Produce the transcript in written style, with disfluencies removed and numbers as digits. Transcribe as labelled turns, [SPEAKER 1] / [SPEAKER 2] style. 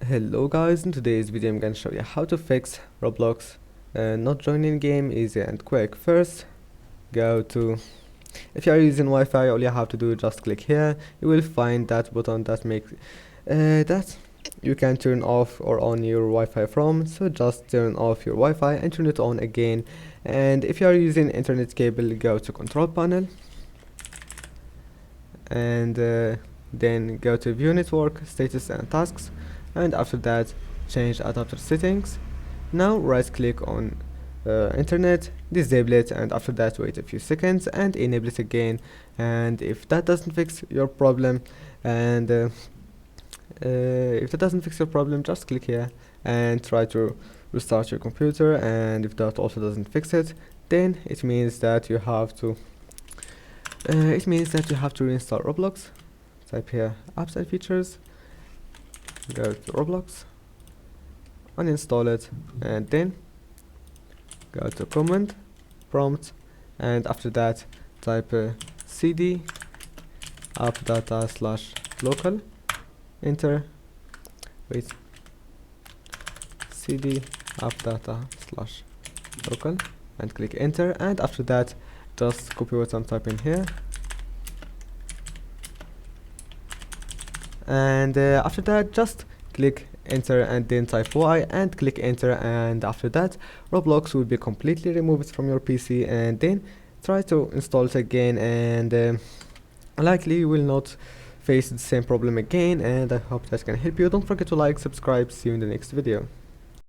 [SPEAKER 1] Hello guys, in today's video I'm gonna show you how to fix Roblox not joining game. Easy and quick. First, go to, if you are using Wi-Fi, all you have to do is just click here. You will find that button that makes that you can turn off or on your Wi-Fi from. So just turn off your Wi-Fi and turn it on again. And if you are using internet cable, go to control panel and then go to view network status and tasks, and after that change adapter settings. Now right click on internet, disable it, and after that wait a few seconds and enable it again. And if that doesn't fix your problem, just click here and try to restart your computer. And if that also doesn't fix it, then it means that you have to reinstall Roblox. Type here apps and features, go to Roblox, uninstall it, and then go to command prompt, and after that type cd app data slash local, enter, cd app data slash local, and click enter. And after that just copy what I'm typing here, and after that just click enter and then type y and click enter, and after that Roblox will be completely removed from your PC. And then try to install it again, and likely you will not face the same problem again. And I hope that can help you. Don't forget to like, subscribe. See you in the next video.